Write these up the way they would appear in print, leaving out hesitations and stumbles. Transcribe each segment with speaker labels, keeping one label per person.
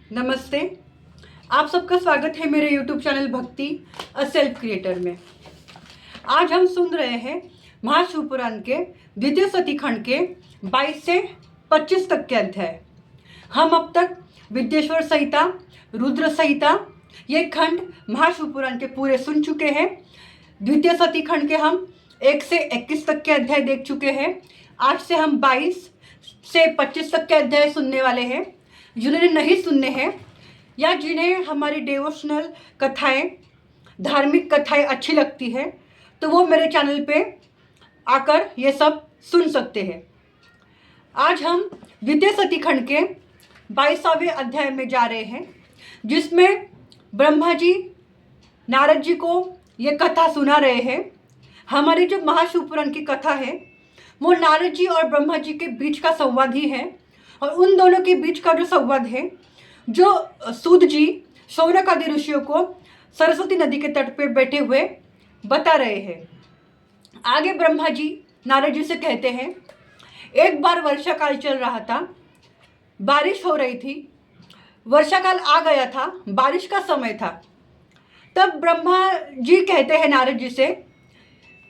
Speaker 1: नमस्ते। आप सबका स्वागत है मेरे YouTube चैनल भक्ति अ सेल्फ क्रिएटर में। आज हम सुन रहे हैं महाशिवपुराण के द्वितीय सती खंड के 22 से 25 तक के अध्याय। हम अब तक विद्येश्वर संहिता, रुद्र संहिता, ये खंड महाशिवपुराण के पूरे सुन चुके हैं। द्वितीय सती खंड के हम 1 से 21 तक के अध्याय देख चुके हैं। आज से हम 22 से 25 तक के अध्याय सुनने वाले हैं। जिन्होंने नहीं सुनने हैं या जिन्हें हमारी डिवोशनल कथाएं, धार्मिक कथाएं अच्छी लगती है, तो वो मेरे चैनल पे आकर ये सब सुन सकते हैं। आज हम द्वितीय सती खंड के 22वें अध्याय में जा रहे हैं, जिसमें ब्रह्मा जी नारद जी को ये कथा सुना रहे हैं। हमारी जो महाशिवपुराण की कथा है वो नारद जी और ब्रह्मा जी के बीच का संवाद ही है, और उन दोनों के बीच का जो संवाद है, जो सूत जी शौनक आदि ऋषियों को सरस्वती नदी के तट पे बैठे हुए बता रहे हैं। आगे ब्रह्मा जी नारद जी से कहते हैं, एक बार वर्षा काल चल रहा था, बारिश हो रही थी, वर्षा काल आ गया था, बारिश का समय था। तब ब्रह्मा जी कहते हैं नारद जी से,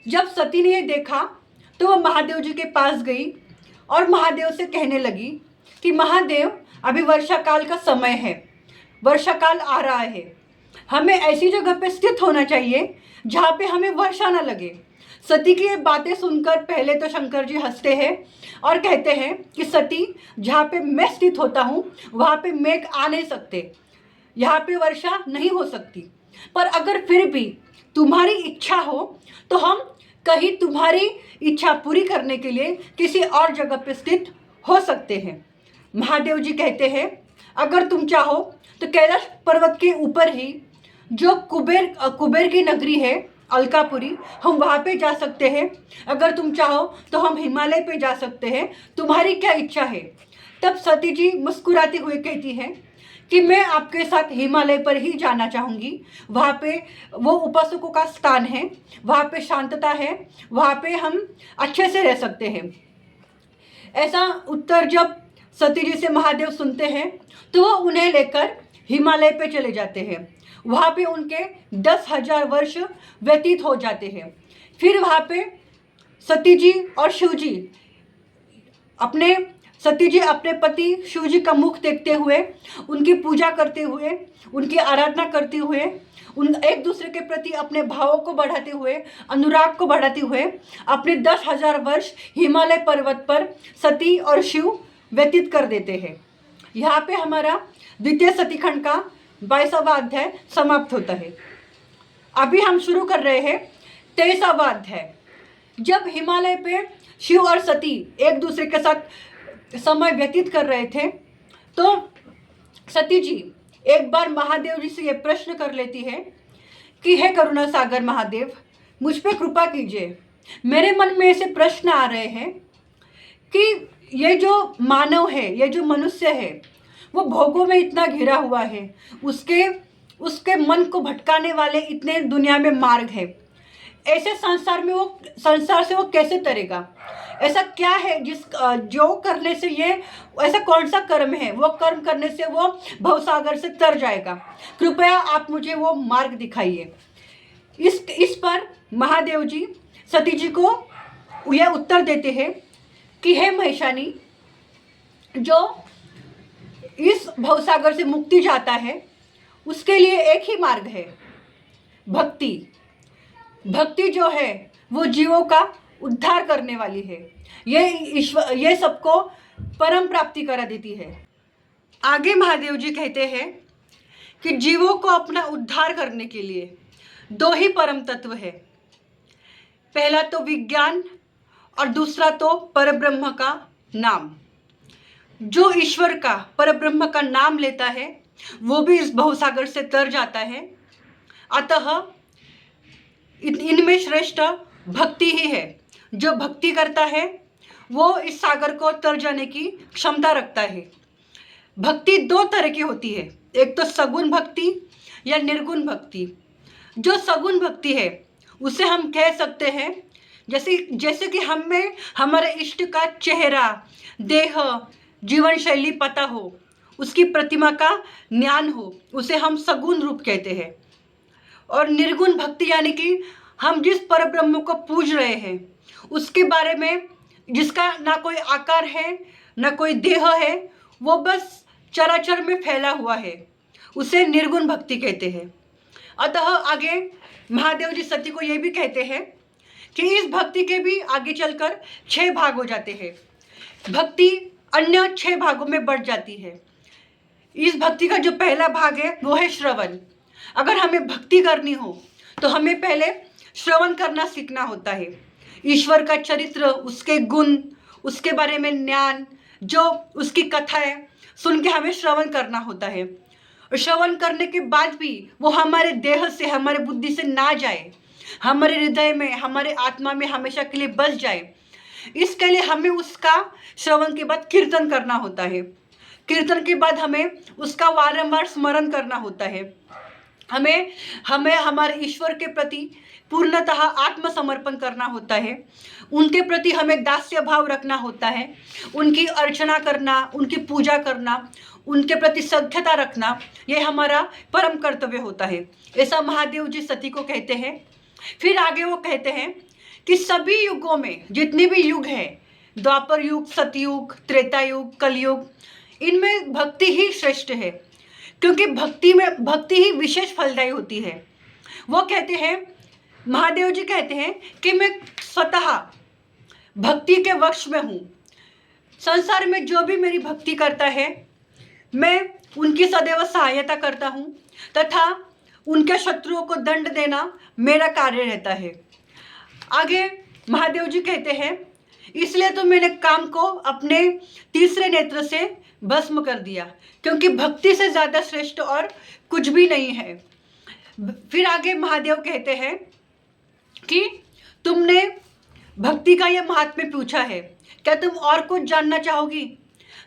Speaker 1: जब सती ने ये देखा तो वह महादेव जी के पास गई और महादेव से कहने लगी कि महादेव, अभी वर्षा काल का समय है, वर्षा काल आ रहा है, हमें ऐसी जगह पे स्थित होना चाहिए जहाँ पे हमें वर्षा ना लगे। सती की ये बातें सुनकर पहले तो शंकर जी हंसते हैं और कहते हैं कि सती, जहाँ पे मैं स्थित होता हूँ वहाँ पे मेघ आ नहीं सकते, यहाँ पे वर्षा नहीं हो सकती। पर अगर फिर भी तुम्हारी इच्छा हो तो हम कहीं तुम्हारी इच्छा पूरी करने के लिए किसी और जगह पे स्थित हो सकते हैं। महादेव जी कहते हैं, अगर तुम चाहो तो कैलाश पर्वत के ऊपर ही जो कुबेर की नगरी है अलकापुरी, हम वहाँ पे जा सकते हैं। अगर तुम चाहो तो हम हिमालय पे जा सकते हैं, तुम्हारी क्या इच्छा है। तब सती जी मुस्कुराती हुई कहती हैं कि मैं आपके साथ हिमालय पर ही जाना चाहूँगी। वहाँ पे वो उपासकों का स्थान है, वहाँ पे शांतता है, वहाँ पे हम अच्छे से रह सकते हैं। ऐसा उत्तर जब सती जी से महादेव सुनते हैं तो वो उन्हें लेकर हिमालय पे चले जाते हैं। वहाँ पे उनके 10,000 वर्ष व्यतीत हो जाते हैं। फिर वहाँ पे सती जी अपने पति शिव जी का मुख देखते हुए, उनकी पूजा करते हुए, उनकी आराधना करते हुए, उन एक दूसरे के प्रति अपने भावों को बढ़ाते हुए, अनुराग को बढ़ाते हुए अपने 10,000 वर्ष हिमालय पर्वत पर सती और शिव व्यतीत कर देते हैं। यहाँ पे हमारा द्वितीय सती खंड का 22वां अध्याय समाप्त होता है। अभी हम शुरू कर रहे हैं 23वां अध्याय। जब हिमालय पे शिव और सती एक दूसरे के साथ समय व्यतीत कर रहे थे तो सती जी एक बार महादेव जी से ये प्रश्न कर लेती है कि हे करुणा सागर महादेव, मुझ पे कृपा कीजिए। मेरे मन में ऐसे प्रश्न आ रहे हैं कि ये जो मानव है, ये जो मनुष्य है, वो भोगों में इतना घिरा हुआ है, उसके मन को भटकाने वाले इतने दुनिया में मार्ग है। ऐसे संसार से वो कैसे तरेगा? ऐसा क्या है जो करने से ये, ऐसा कौन सा कर्म है वो कर्म करने से वो भवसागर से तर जाएगा? कृपया आप मुझे वो मार्ग दिखाइए। इस पर महादेव जी सती जी को यह उत्तर देते हैं कि हे महिषानी, जो इस भवसागर से मुक्ति चाहता है उसके लिए एक ही मार्ग है, भक्ति। भक्ति जो है वो जीवों का उद्धार करने वाली है। ये सबको परम प्राप्ति करा देती है। आगे महादेव जी कहते हैं कि जीवों को अपना उद्धार करने के लिए 2 ही परम तत्व है। पहला तो विज्ञान और दूसरा तो परब्रह्म का नाम। जो ईश्वर का, परब्रह्म का नाम लेता है वो भी इस भवसागर से तर जाता है। अतः इनमें श्रेष्ठ भक्ति ही है। जो भक्ति करता है वो इस सागर को तर जाने की क्षमता रखता है। भक्ति 2 तरह की होती है, एक तो सगुण भक्ति या निर्गुण भक्ति। जो सगुण भक्ति है उसे हम कह सकते हैं जैसे कि हमें हमारे इष्ट का चेहरा, देह, जीवन शैली पता हो, उसकी प्रतिमा का ज्ञान हो, उसे हम सगुण रूप कहते हैं। और निर्गुण भक्ति यानी कि हम जिस परब्रह्म को पूज रहे हैं उसके बारे में, जिसका ना कोई आकार है ना कोई देह है, वो बस चराचर में फैला हुआ है, उसे निर्गुण भक्ति कहते हैं। अतः आगे महादेव जी सती को ये भी कहते हैं कि इस भक्ति के भी आगे चलकर 6 भाग हो जाते हैं। भक्ति अन्य 6 भागों में बढ़ जाती है। इस भक्ति का जो पहला भाग है वो है श्रवण। अगर हमें भक्ति करनी हो तो हमें पहले श्रवण करना सीखना होता है। ईश्वर का चरित्र, उसके गुण, उसके बारे में ज्ञान, जो उसकी कथा है, सुन के हमें श्रवण करना होता है। और श्रवण करने के बाद भी वो हमारे देह से, हमारे बुद्धि से ना जाए, हमारे हृदय में, हमारे आत्मा में हमेशा के लिए बस जाए, इसके लिए हमें उसका श्रवण के बाद कीर्तन करना होता है। कीर्तन के बाद हमें उसका वारंवार स्मरण करना होता है। हमें हमारे ईश्वर के प्रति पूर्णतः आत्मसमर्पण करना होता है। उनके प्रति हमें दास्य भाव रखना होता है। उनकी अर्चना करना, उनकी पूजा करना, उनके प्रति सख्यता रखना, ये हमारा परम कर्तव्य होता है। ऐसा महादेव जी सती को कहते हैं। फिर आगे वो कहते हैं कि सभी युगों में, जितने भी युग हैं, द्वापर युग, सतयुग, त्रेता युग, कलयुग, इनमें भक्ति ही श्रेष्ठ है, क्योंकि भक्ति ही विशेष फलदायी होती है। वो कहते हैं, महादेव जी कहते हैं कि मैं स्वतः भक्ति के वश में हूँ। संसार में जो भी मेरी भक्ति करता है, मैं उनकी सदैव सहायता करता हूँ तथा उनके शत्रुओं को दंड देना मेरा कार्य रहता है। आगे महादेव जी कहते हैं, इसलिए तो मैंने काम को अपने तीसरे नेत्र से भस्म कर दिया, क्योंकि भक्ति से ज़्यादा श्रेष्ठ और कुछ भी नहीं है। फिर आगे महादेव कहते हैं कि तुमने भक्ति का यह महात्म्य पूछा है, क्या तुम और कुछ जानना चाहोगी?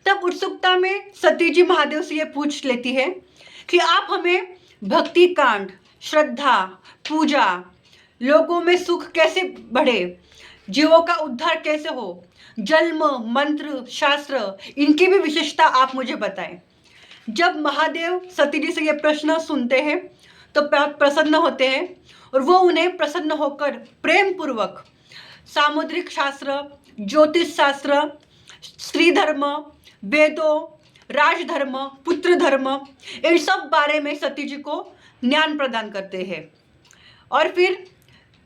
Speaker 1: तब उत्सुकता में सती जी महादेव से ये पूछ लेती है कि आप हमें भक्ति कांड, श्रद्धा, पूजा, लोगों में सुख कैसे बढ़े, जीवों का उद्धार कैसे हो, जन्म, मंत्र, शास्त्र, इनकी भी विशेषता आप मुझे बताएं। जब महादेव सती जी से ये प्रश्न सुनते हैं तो प्रसन्न होते हैं और वो उन्हें प्रसन्न होकर प्रेम पूर्वक सामुद्रिक शास्त्र, ज्योतिष शास्त्र, स्त्री धर्म, वेदों, राजधर्म, पुत्र धर्म, इन सब बारे में सती जी को ज्ञान प्रदान करते हैं। और फिर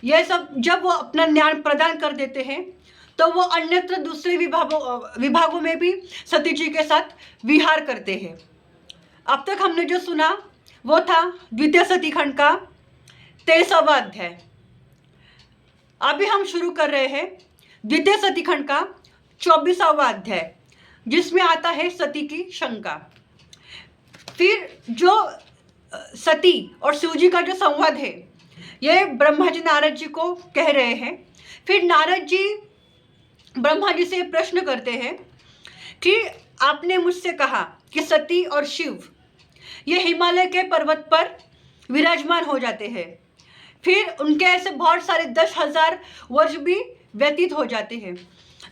Speaker 1: यह सब जब वो अपना ज्ञान प्रदान कर देते हैं तो वो अन्यत्र दूसरे विभागों में भी सती जी के साथ विहार करते हैं। अब तक हमने जो सुना वो था द्वितीय सती खंड का 23वां अध्याय। अभी हम शुरू कर रहे हैं द्वितीय सती खंड का 24वां अध्याय, जिसमें आता है सती की शंका। फिर जो सती और शिव जी का जो संवाद है, ये ब्रह्मा जी नारद जी को कह रहे हैं। फिर नारद जी ब्रह्मा जी से प्रश्न करते हैं कि आपने मुझसे कहा कि सती और शिव ये हिमालय के पर्वत पर विराजमान हो जाते हैं। फिर उनके ऐसे बहुत सारे 10,000 वर्ष भी व्यतीत हो जाते हैं,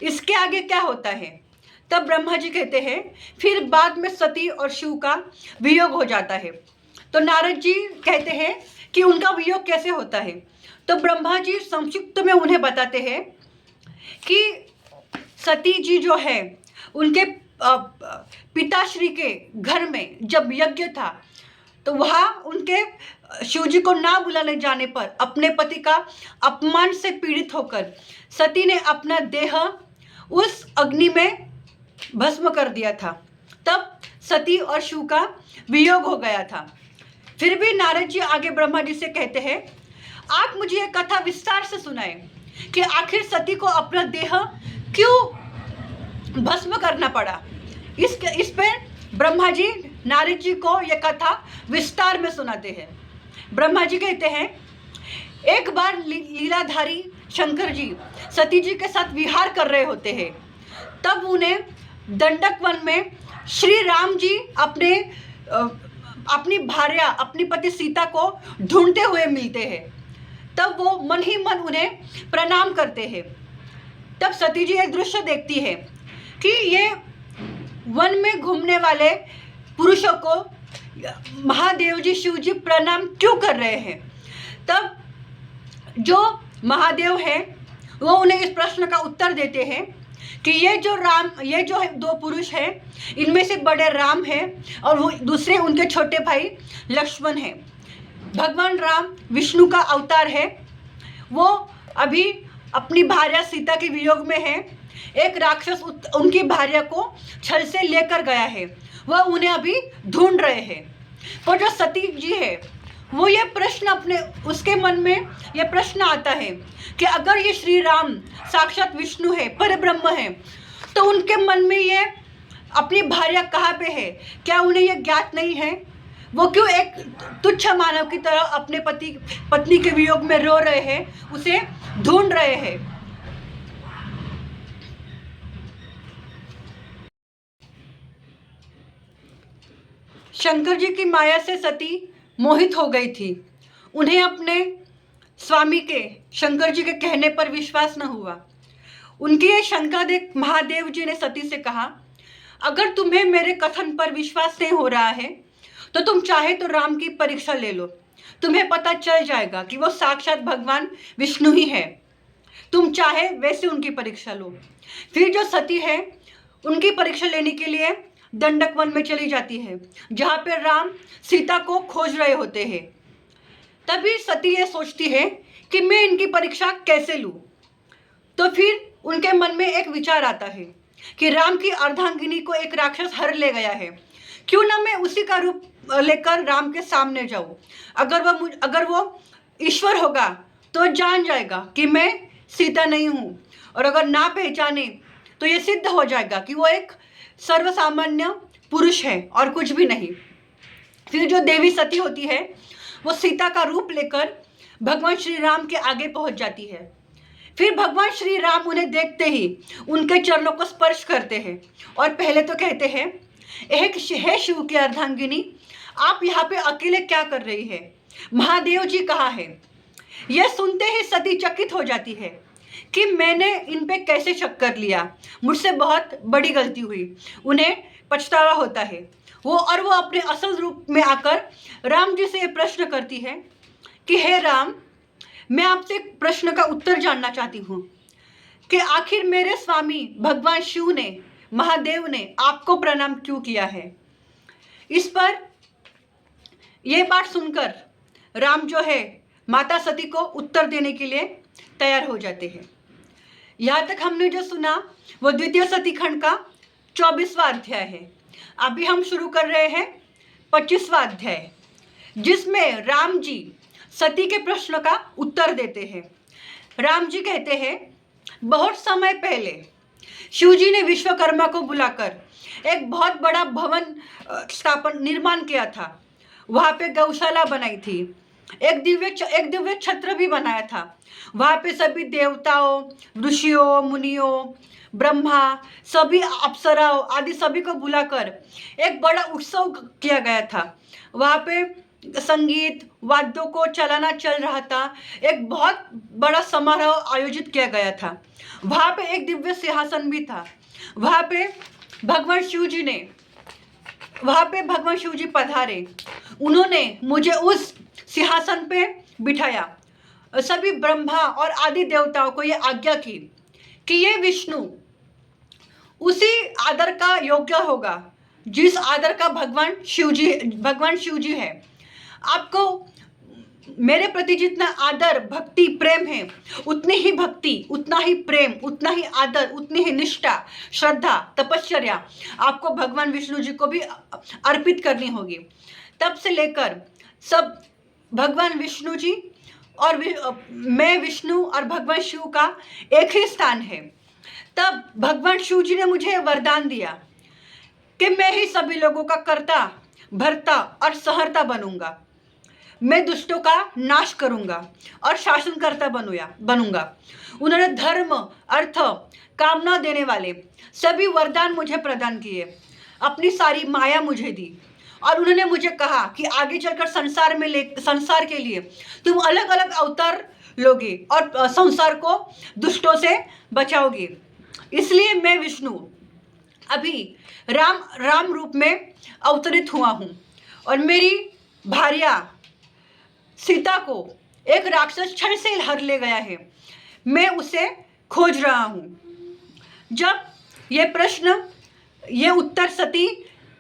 Speaker 1: इसके आगे क्या होता है? तब ब्रह्मा जी कहते हैं, फिर बाद में सती और शिव का वियोग हो जाता है। तो नारद जी कहते हैं कि उनका वियोग कैसे होता है? तो ब्रह्मा जी संक्षिप्त में उन्हें बताते हैं कि सती जी जो है, उनके पिताश्री के घर में जब यज्ञ था तो वहाँ उनके शिव जी को ना बुलाने जाने पर अपने पति का अपमान से पीड़ित होकर सती ने अपना देह उस अग्नि में भस्म कर दिया था। तब सती और शिव का वियोग हो गया था। फिर भी नारद जी आगे ब्रह्मा जी से कहते हैं, आप मुझे ये कथा विस्तार से सुनाएं कि आखिर सती को अपना देह क्यों भस्म करना पड़ा। इस पर ब्रह्मा जी नारद जी को यह कथा विस्तार में सुनाते हैं। ब्रह्मा जी कहते हैं, एक बार लीलाधारी शंकर जी सती जी के साथ विहार कर रहे होते हैं। तब उन्हें दंडक वन में श्री राम जी अपनी भार्या, अपनी पति सीता को ढूंढते हुए मिलते हैं। तब वो मन ही मन उन्हें प्रणाम करते हैं। तब सती जी एक दृश्य देखती है कि ये वन में घूमने वाले पुरुषों को महादेव जी शिव जी प्रणाम क्यों कर रहे हैं। तब जो महादेव है वो उन्हें इस प्रश्न का उत्तर देते हैं कि ये जो दो पुरुष हैं, इनमें से बड़े राम हैं और वो दूसरे उनके छोटे भाई लक्ष्मण हैं। भगवान राम विष्णु का अवतार है। वो अभी अपनी भार्या सीता के वियोग में है। एक राक्षस उनकी भार्या को छल से लेकर गया है, वह उन्हें अभी ढूंढ रहे हैं। पर जो सती जी है वो ये प्रश्न उसके मन में ये प्रश्न आता है कि अगर ये श्री राम साक्षात विष्णु है, परब्रह्म है, तो उनके मन में ये अपनी भार्या कहाँ पे है, क्या उन्हें ये ज्ञात नहीं है। वो क्यों एक तुच्छ मानव की तरह अपने पत्नी के वियोग में रो रहे हैं, उसे ढूंढ रहे हैं। शंकर जी की माया से सती मोहित हो गई थी। उन्हें अपने स्वामी के शंकर जी के कहने पर विश्वास न हुआ। उनकी ये शंका देख महादेव जी ने सती से कहा, अगर तुम्हें मेरे कथन पर विश्वास नहीं हो रहा है तो तुम चाहे तो राम की परीक्षा ले लो, तुम्हें पता चल जाएगा कि वो साक्षात भगवान विष्णु ही है। तुम चाहे वैसे उनकी परीक्षा लो। फिर जो सती है उनकी परीक्षा लेने के लिए दंडक वन में चली जाती है, जहाँ पे राम सीता को खोज रहे होते हैं। तभी सती ये सोचती है कि मैं इनकी परीक्षा कैसे लूँ। तो फिर उनके मन में एक विचार आता है कि राम की अर्धांगिनी को एक राक्षस हर ले गया है, क्यों ना मैं उसी का रूप लेकर राम के सामने जाऊँ। अगर वो ईश्वर होगा तो जान जाएगा कि मैं सीता नहीं हूँ, और अगर ना पहचाने तो ये सिद्ध हो जाएगा कि वो एक सर्वसामान्य पुरुष है और कुछ भी नहीं। फिर जो देवी सती होती है वो सीता का रूप लेकर भगवान श्री राम के आगे पहुंच जाती है। फिर भगवान श्री राम उन्हें देखते ही उनके चरणों को स्पर्श करते हैं और पहले तो कहते हैं, हे शिव की अर्धांगिनी, आप यहाँ पे अकेले क्या कर रही है, महादेव जी कहाँ है। यह सुनते ही सती चकित हो जाती है कि मैंने इन पे कैसे शक कर लिया, मुझसे बहुत बड़ी गलती हुई। उन्हें पछतावा होता है। वो अपने असल रूप में आकर राम जी से ये प्रश्न करती है कि हे राम, मैं आपसे एक प्रश्न का उत्तर जानना चाहती हूँ कि आखिर मेरे स्वामी भगवान शिव ने, महादेव ने आपको प्रणाम क्यों किया है। इस पर यह बात सुनकर राम जो है माता सती को उत्तर देने के लिए तैयार हो जाते हैं। यहाँ तक हमने जो सुना वो द्वितीय सती खंड का 24वां अध्याय है। अभी हम शुरू कर रहे हैं 25वां अध्याय, जिसमें राम जी सती के प्रश्न का उत्तर देते हैं। राम जी कहते हैं, बहुत समय पहले शिव जी ने विश्वकर्मा को बुलाकर एक बहुत बड़ा भवन निर्माण किया था। वहाँ पे गौशाला बनाई थी, एक दिव्य छत्र भी बनाया था। वहाँ पे सभी देवताओं, ऋषियों, मुनियों, ब्रह्मा, सभी अप्सराओं आदि सभी को बुलाकर एक बड़ा उत्सव किया गया था। वहाँ पे संगीत वाद्यों को चलाना चल रहा था। एक बहुत बड़ा समारोह आयोजित किया गया था। वहाँ पे एक दिव्य सिंहासन भी था। वहाँ पे भगवान शिव जी पधारे। उन्होंने मुझे उस सिंहासन पे बिठाया। सभी ब्रह्मा और आदि देवताओं को ये आज्ञा की कि ये विष्णु उसी आदर का योग्य होगा जिस आदर का भगवान शिव जी है। आपको मेरे प्रति जितना आदर, भक्ति, प्रेम है, उतनी ही भक्ति, उतना ही प्रेम, उतना ही आदर, उतनी ही निष्ठा, श्रद्धा, तपश्चर्या आपको भगवान विष्णु जी को भी अर्पित करनी होगी। तब से लेकर सब भगवान विष्णु जी और मैं विष्णु और भगवान शिव का एक ही स्थान है। तब भगवान शिव जी ने मुझे वरदान दिया कि मैं ही सभी लोगों का कर्ता, भर्ता और सहर्ता बनूंगा। मैं दुष्टों का नाश करूंगा और शासनकर्ता बनूंगा। उन्होंने धर्म, अर्थ, कामना देने वाले सभी वरदान मुझे प्रदान किए, अपनी सारी माया मुझे दी, और उन्होंने मुझे कहा कि आगे चलकर संसार के लिए तुम अलग अलग अवतार लोगे और संसार को दुष्टों से बचाओगे। इसलिए मैं विष्णु अभी राम रूप में अवतरित हुआ हूँ और मेरी भार्या सीता को एक राक्षस क्षण से हर ले गया है। मैं उसे खोज रहा हूँ। जब ये उत्तर सती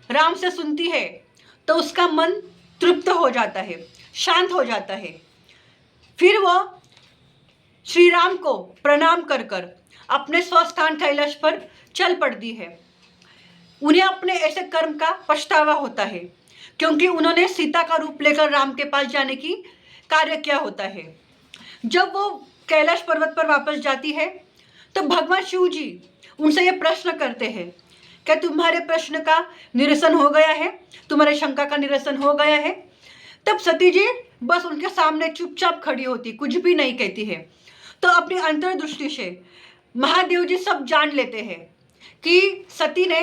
Speaker 1: राम से सुनती है तो उसका मन तृप्त हो जाता है, शांत हो जाता है। फिर वह श्री राम को प्रणाम कर कर अपने स्वस्थान कैलाश पर चल पड़ती है। उन्हें अपने ऐसे कर्म का पछतावा होता है क्योंकि उन्होंने सीता का रूप लेकर राम के पास जाने की कार्य किया होता है। जब वो कैलाश पर्वत पर वापस जाती है तो भगवान शिव जी उनसे ये प्रश्न करते हैं, क्या तुम्हारे प्रश्न का निरसन हो गया है, तुम्हारे शंका का निरसन हो गया है? तब सती जी बस उनके सामने चुपचाप खड़ी होती, कुछ भी नहीं कहती है। तो अपनी अंतर्दृष्टि से महादेव जी सब जान लेते हैं कि सती ने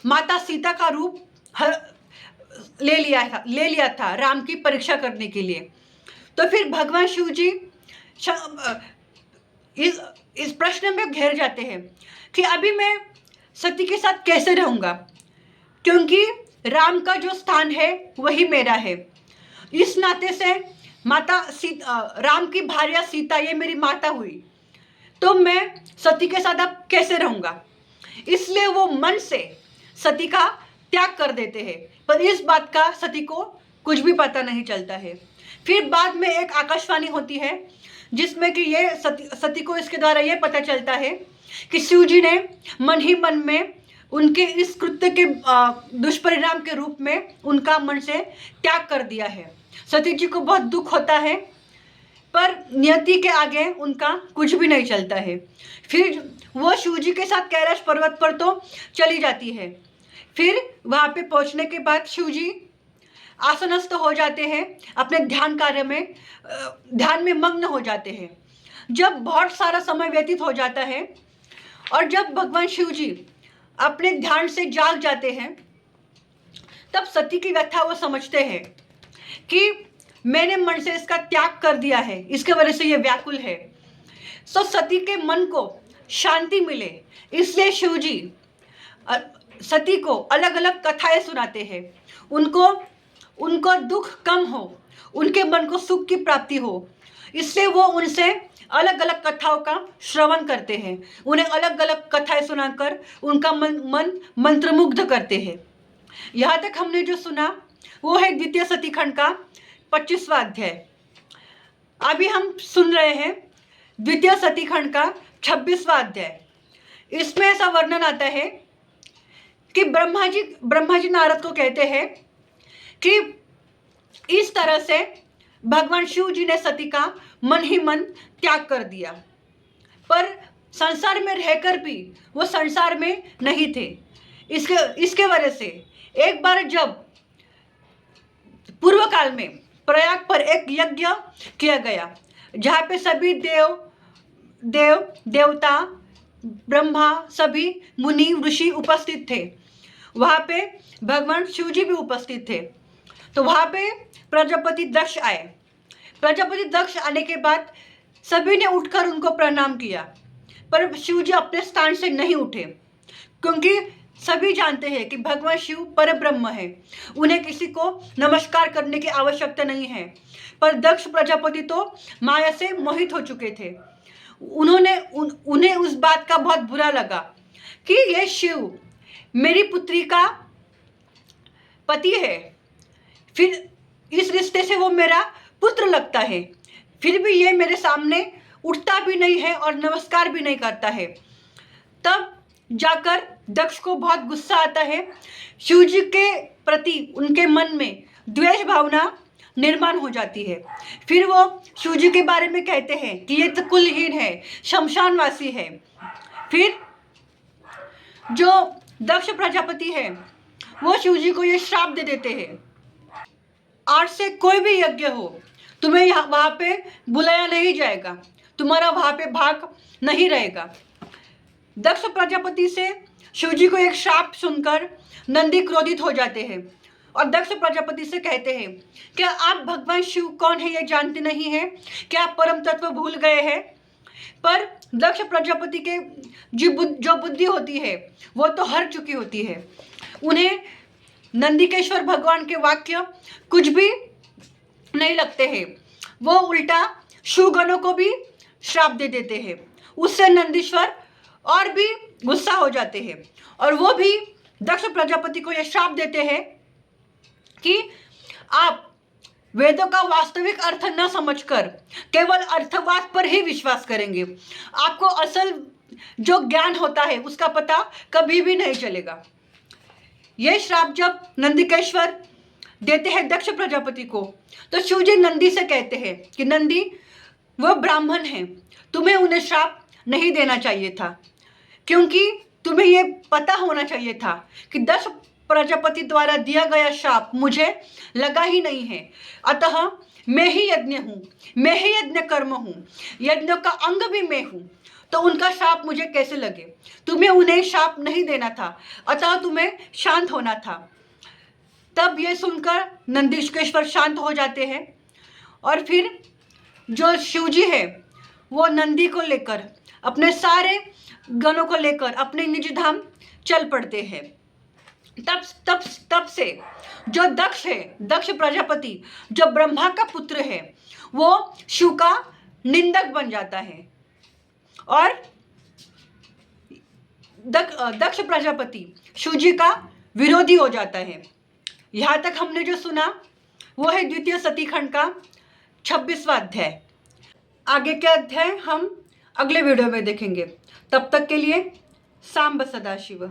Speaker 1: माता सीता का रूप ले लिया था राम की परीक्षा करने के लिए। तो फिर भगवान शिव जी इस प्रश्न में घेर जाते हैं कि अभी मैं सती के साथ कैसे रहूँगा, क्योंकि राम का जो स्थान है वही मेरा है। इस नाते से राम की भार्या सीता ये मेरी माता हुई, तो मैं सती के साथ अब कैसे रहूँगा। इसलिए वो मन से सती का त्याग कर देते हैं, पर इस बात का सती को कुछ भी पता नहीं चलता है। फिर बाद में एक आकाशवाणी होती है जिसमें कि ये सती को इसके द्वारा ये पता चलता है कि शिव जी ने मन ही मन में उनके इस कृत्य के दुष्परिणाम के रूप में उनका मन से त्याग कर दिया है। सती जी को बहुत दुख होता है, पर नियति के आगे उनका कुछ भी नहीं चलता है। फिर वो शिव जी के साथ कैलाश पर्वत पर तो चली जाती है। फिर वहाँ पे पहुँचने के बाद शिव जी आसनस्थ हो जाते हैं, अपने ध्यान कार्य में ध्यान में मग्न हो जाते हैं। जब बहुत सारा समय व्यतीत हो जाता है और जब भगवान शिव जी अपने ध्यान से जाग जाते हैं, तब सती की व्यथा वो समझते हैं कि मैंने मन से इसका त्याग कर दिया है, इसके वजह से ये व्याकुल है। सो सती के मन को शांति मिले, इसलिए शिव जी सती को अलग अलग कथाएं सुनाते हैं। उनको दुख कम हो, उनके मन को सुख की प्राप्ति हो, इससे वो उनसे अलग अलग कथाओं का श्रवण करते हैं। उन्हें अलग अलग कथाएं सुनाकर उनका मन मंत्रमुग्ध करते हैं। यहाँ तक हमने जो सुना वो है द्वितीय सती खंड का 25वां अध्याय। अभी हम सुन रहे हैं द्वितीय सती खंड का 26वां अध्याय। इसमें ऐसा वर्णन आता है कि ब्रह्मा जी नारद को कहते हैं कि इस तरह से भगवान शिव जी ने सती का मन ही मन त्याग कर दिया, पर संसार में रहकर भी वो संसार में नहीं थे। इसके वजह से एक बार जब पूर्व काल में प्रयाग पर एक यज्ञ किया गया, जहाँ पे सभी देवता ब्रह्मा सभी मुनि ऋषि उपस्थित थे, वहाँ पे भगवान शिव जी भी उपस्थित थे। तो वहाँ पे प्रजापति दक्ष आए। प्रजापति दक्ष आने के बाद सभी ने उठकर उनको प्रणाम किया, पर शिव जी अपने स्थान से नहीं उठे, क्योंकि सभी जानते हैं कि भगवान शिव परब्रह्म है, उन्हें किसी को नमस्कार करने की आवश्यकता नहीं है। पर दक्ष प्रजापति तो माया से मोहित हो चुके थे। उन्हें उस बात का बहुत बुरा लगा कि ये शिव मेरी पुत्री का पति है, फिर इस रिश्ते से वो मेरा पुत्र लगता है, फिर भी ये मेरे सामने उठता भी नहीं है और नमस्कार भी नहीं करता है। तब जाकर दक्ष को बहुत गुस्सा आता है। शिव जी के प्रति उनके मन में द्वेष भावना निर्माण हो जाती है। फिर वो शिव जी के बारे में कहते हैं कि ये तो कुलहीन है, शमशानवासी है। फिर जो दक्ष प्रजापति है वो शिव जी को ये श्राप दे देते हैं, आज से कोई भी यज्ञ हो तुम्हें वहाँ पे बुलाया नहीं जाएगा, तुम्हारा वहाँ पे भाग नहीं रहेगा। दक्ष प्रजापति से शिव जी को एक श्राप सुनकर नंदी क्रोधित हो जाते हैं और दक्ष प्रजापति से कहते हैं, क्या आप भगवान शिव कौन है ये जानते नहीं हैं? क्या आप परम तत्व भूल गए हैं? पर दक्ष प्रजापति के जो बुद्धि होती है वो तो हार चुकी होती है। उन्हें नंदिकेश्वर भगवान के वाक्य कुछ भी नहीं लगते हैं। वो उल्टा शिवगणों को भी श्राप दे देते हैं। उससे नंदीश्वर और भी गुस्सा हो जाते हैं और वो भी दक्ष प्रजापति को यह श्राप देते हैं कि आप वेदों का वास्तविक अर्थ न समझकर केवल अर्थवाद पर ही विश्वास करेंगे। आपको असल जो ज्ञान होता है उसका पता कभी भी नहीं चलेगा। यह श्राप जब नंदिकेश्वर देते हैं दक्ष प्रजापति को, तो शिवजी नंदी से कहते हैं कि नंदी, वह ब्राह्मण हैं, तुम्हें उन्हें श्राप नहीं देना चाहिए था, क्योंकि तुम्हें यह पता होना चाहिए था कि दक्ष प्रजापति द्वारा दिया गया श्राप मुझे लगा ही नहीं है। अतः मैं ही यज्ञ हूँ, मैं ही यज्ञ कर्म हूँ, यज्ञ का अंग भी मैं हूँ, तो उनका श्राप मुझे कैसे लगे। तुम्हें उन्हें श्राप नहीं देना था, अतः तुम्हें शांत होना था। तब ये सुनकर नंदीकेश्वर शांत हो जाते हैं और फिर जो शिवजी है वो नंदी को लेकर, अपने सारे गणों को लेकर अपने निज धाम चल पड़ते हैं। तब से जो दक्ष है, दक्ष प्रजापति जो ब्रह्मा का पुत्र है, वो शिव का निंदक बन जाता है और दक्ष प्रजापति शिवजी का विरोधी हो जाता है। यहाँ तक हमने जो सुना वो है द्वितीय सतीखंड का 26वां अध्याय। आगे के अध्याय हम अगले वीडियो में देखेंगे। तब तक के लिए सांब सदाशिव।